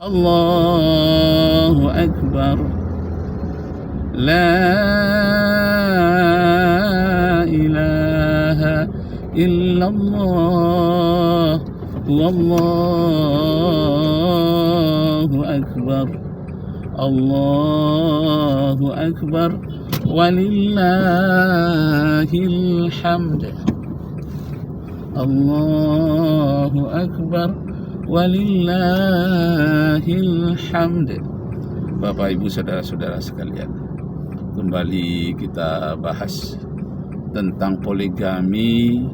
Allahu Akbar. La ilaha illallah. Wallahu Akbar. Allahu Akbar. Walillahil hamd. Allahu Akbar. Walillahil hamd. Bapak Ibu saudara-saudara sekalian, kembali kita bahas tentang poligami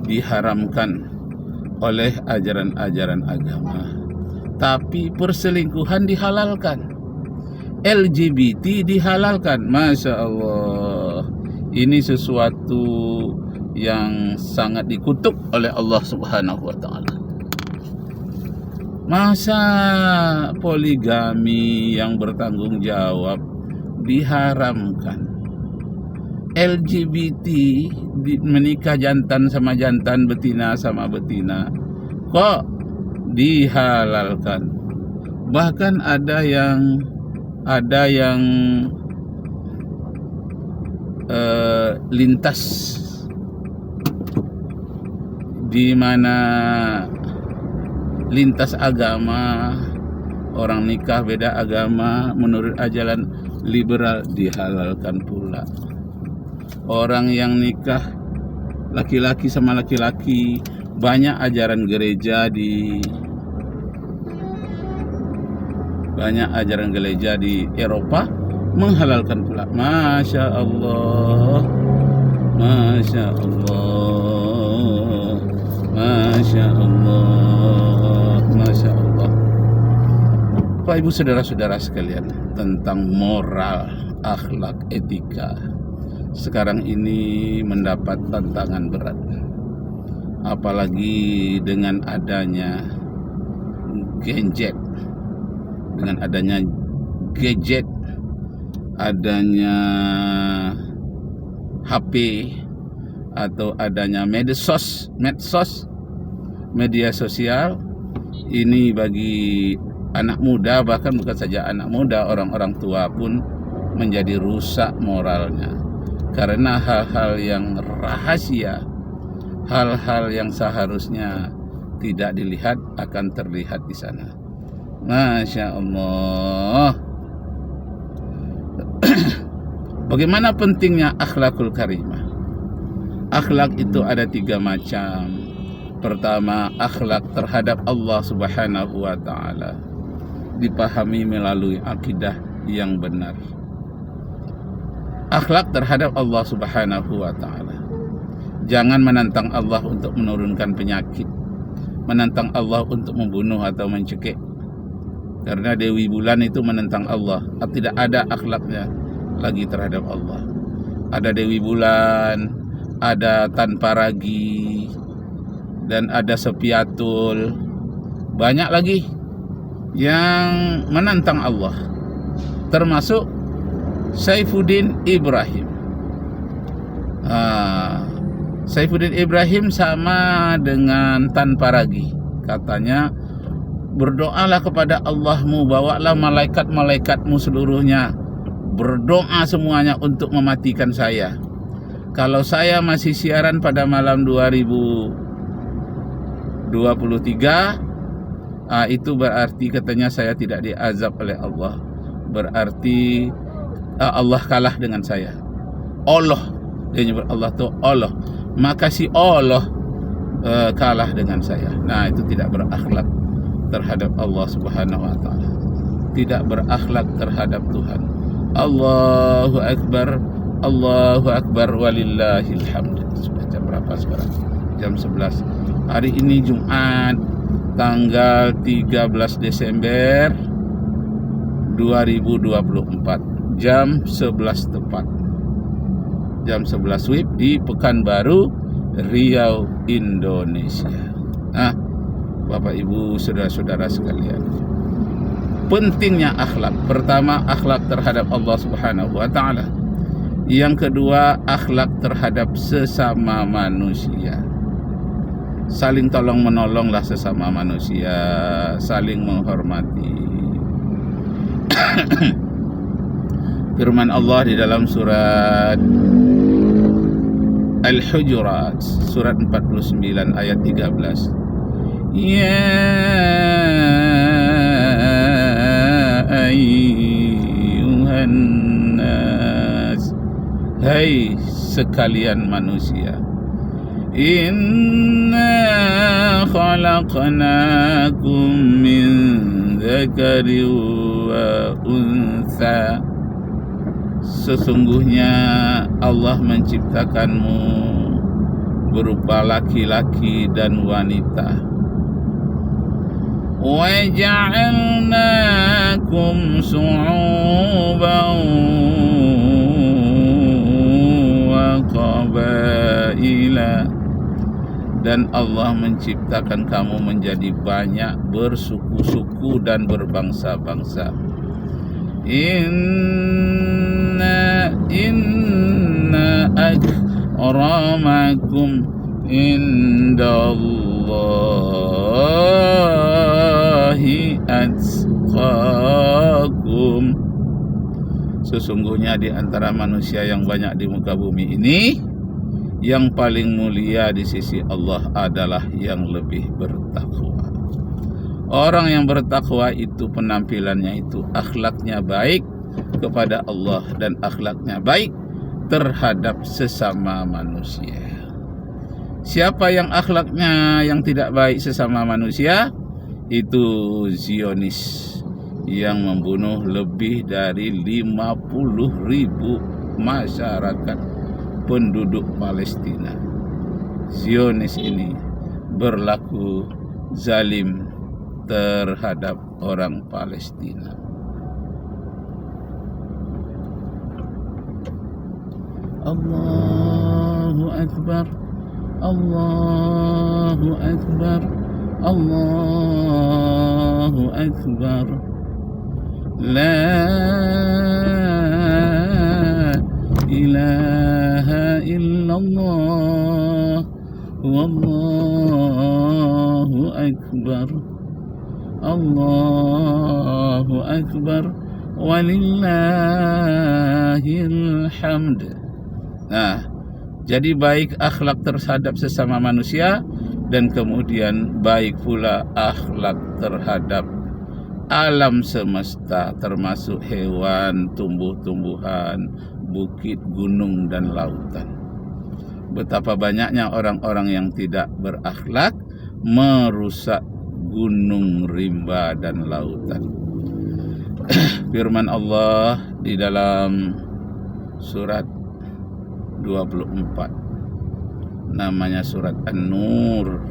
diharamkan oleh ajaran-ajaran agama, tapi perselingkuhan dihalalkan, LGBT dihalalkan. Masya Allah, ini sesuatu yang sangat dikutuk oleh Allah Subhanahu wa Ta'ala. Masa poligami yang bertanggung jawab diharamkan, LGBT menikah jantan sama jantan, betina sama betina kok dihalalkan. Bahkan ada yang lintas di mana lintas agama, orang nikah beda agama menurut ajaran liberal dihalalkan pula. Orang yang nikah laki-laki sama laki-laki, banyak ajaran gereja di Eropa menghalalkan pula. Masya Allah, Masya Allah, Masya Allah, Masya Allah. Bapak Ibu saudara-saudara sekalian, tentang moral, akhlak, etika sekarang ini mendapat tantangan berat, apalagi dengan adanya gadget, adanya HP, atau adanya medsos, media sosial. Ini bagi anak muda, bahkan bukan saja anak muda, orang-orang tua pun menjadi rusak moralnya, karena hal-hal yang rahasia, hal-hal yang seharusnya tidak dilihat akan terlihat di sana. Masya Allah. Bagaimana pentingnya akhlakul karimah? Akhlak itu ada 3 macam. Pertama, akhlak terhadap Allah Subhanahu wa Ta'ala, dipahami melalui akidah yang benar. Akhlak terhadap Allah Subhanahu wa Ta'ala, jangan menantang Allah untuk menurunkan penyakit, menantang Allah untuk membunuh atau mencekik, karena Dewi Bulan itu menentang Allah. Tidak ada akhlaknya lagi terhadap Allah. Ada Dewi Bulan, ada Tanpa Ragi, dan ada Sepiatul. Banyak lagi yang menantang Allah, termasuk Saifuddin Ibrahim. Saifuddin Ibrahim sama dengan Tanpa Ragi. Katanya, berdoalah kepada Allahmu, bawalah malaikat-malaikatmu seluruhnya, berdoa semuanya untuk mematikan saya. Kalau saya masih siaran pada malam 2023, itu berarti katanya saya tidak diazab oleh Allah. Berarti Allah kalah dengan saya. Allah, dia nyebut Allah tuh Allah, maka si Allah kalah dengan saya. Nah, itu tidak berakhlak terhadap Allah Subhanahu wa Ta'ala, tidak berakhlak terhadap Tuhan. Allahu Akbar, Allahu Akbar, walillahil hamd. Sudah jam berapa sekarang? Jam 11. Hari ini Jumat, tanggal 13 Desember 2024, jam 11 tepat. Jam 11 WIB di Pekanbaru, Riau, Indonesia. Nah, Bapak Ibu saudara-saudara sekalian, pentingnya akhlak. Pertama, akhlak terhadap Allah Subhanahu wa Ta'ala. Yang kedua, akhlak terhadap sesama manusia. Saling tolong menolonglah sesama manusia, saling menghormati. Firman Allah di dalam surat Al-Hujurat, surat 49 ayat 13. Ya ayyuhan nas, hai sekalian manusia, inna khalaqnakum min dzakari wa untha, sesungguhnya Allah menciptakanmu berupa laki-laki dan wanita. Wa ja'alnakum syu'uban wa qabaila, dan Allah menciptakan kamu menjadi banyak bersuku-suku dan berbangsa-bangsa. Inna akramakum indallahi atqakum, sesungguhnya di antara manusia yang banyak di muka bumi ini, yang paling mulia di sisi Allah adalah yang lebih bertakwa. Orang yang bertakwa itu penampilannya itu akhlaknya baik kepada Allah dan akhlaknya baik terhadap sesama manusia. Siapa yang akhlaknya yang tidak baik sesama manusia, itu Zionis yang membunuh lebih dari 50.000 masyarakat penduduk Palestina. Zionis ini berlaku zalim terhadap orang Palestina. Allahu Akbar, Allahu Akbar, Allahu Akbar. La ilaha illallah, wallahu akbar, Allahu akbar, walillahil hamd. Nah, jadi baik akhlak terhadap sesama manusia, dan kemudian baik pula akhlak terhadap alam semesta, termasuk hewan, tumbuh-tumbuhan, bukit, gunung, dan lautan. Betapa banyaknya orang-orang yang tidak berakhlak merusak gunung, rimba, dan lautan. Firman Allah di dalam surat 24, namanya surat An-Nur,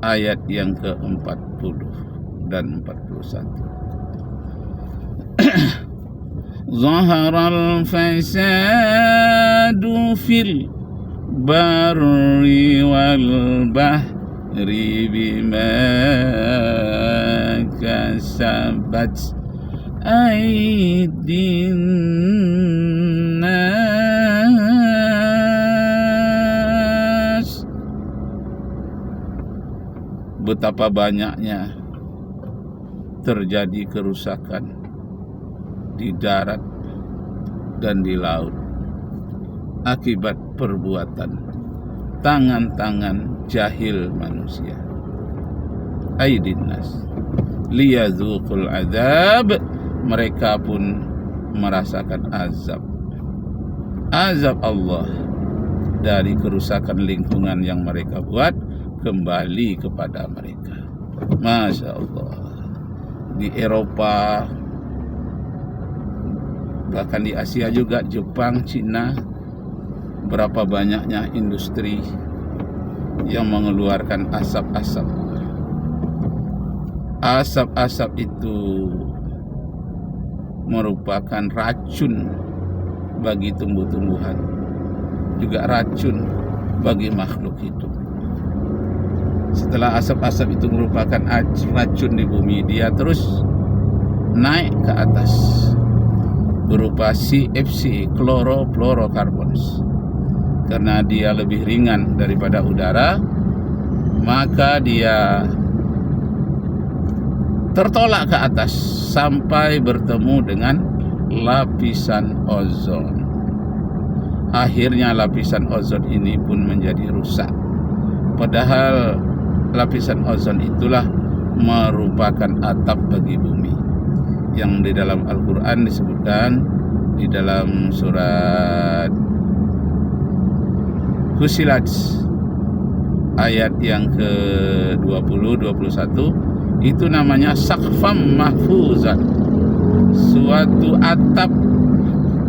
ayat yang ke-40 dan 41. Zaharal fasadu fil barri wal bahri bima kasabat aydin nas. Betapa banyaknya terjadi kerusakan di darat dan di laut akibat perbuatan tangan-tangan jahil manusia. Aidin nas liyadzuqul azab, mereka pun merasakan azab Allah dari kerusakan lingkungan yang mereka buat kembali kepada mereka. Masya Allah. Di Eropa, bahkan di Asia juga, Jepang, Cina, berapa banyaknya industri yang mengeluarkan asap-asap. Asap-asap itu merupakan racun bagi tumbuh-tumbuhan, juga racun bagi makhluk hidup. Setelah asap-asap itu merupakan racun di bumi, dia terus naik ke atas berupa CFC, chlorofluorocarbons. Karena dia lebih ringan daripada udara, maka dia tertolak ke atas sampai bertemu dengan lapisan ozon. Akhirnya lapisan ozon ini pun menjadi rusak. Padahal lapisan ozon itulah merupakan atap bagi bumi, yang di dalam Al-Quran disebutkan di dalam surat Fussilat ayat yang ke-20, 21, itu namanya saqfam mahfuzan, suatu atap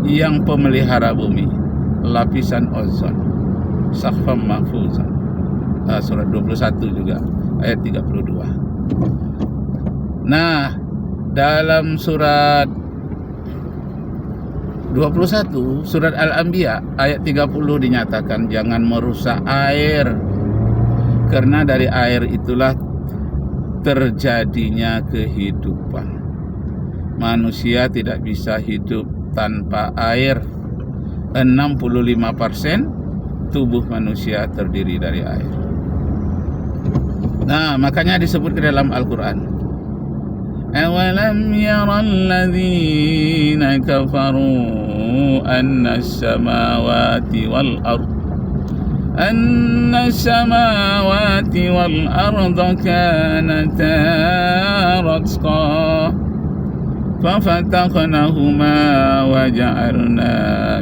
yang pemelihara bumi, lapisan ozon, saqfam mahfuzan. Surat 21 juga ayat 32. Nah, dalam surat 21 surat Al-Anbiya ayat 30 dinyatakan jangan merusak air, karena dari air itulah terjadinya kehidupan. Manusia tidak bisa hidup tanpa air. 65% tubuh manusia terdiri dari air. Nah, makanya disebut di dalam Al-Quran, أَوَلَمْ يَرَ الَّذِينَ كَفَرُوا أَنَّ السَّمَاوَاتِ وَالْأَرْضَ كَانَتَا رَتْقًا فَفَتَقْنَاهُمَا وَجَعَلْنَا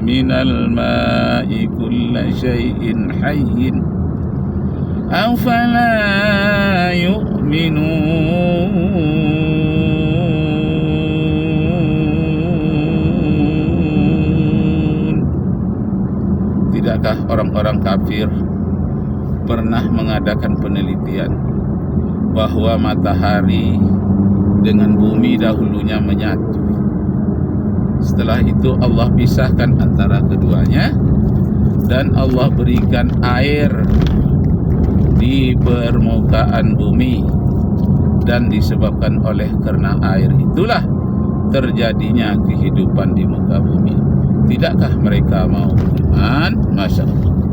مِنَ الْمَاءِ كُلَّ شَيْءٍ حَيٍّ أَفَلَا يُؤْمِنُونَ. Tidakkah orang-orang kafir pernah mengadakan penelitian bahwa matahari dengan bumi dahulunya menyatu. Setelah itu Allah pisahkan antara keduanya, dan Allah berikan air di permukaan bumi, dan disebabkan oleh karena air itulah terjadinya kehidupan di muka bumi. Tidakkah mereka mau beriman? Masya Allah.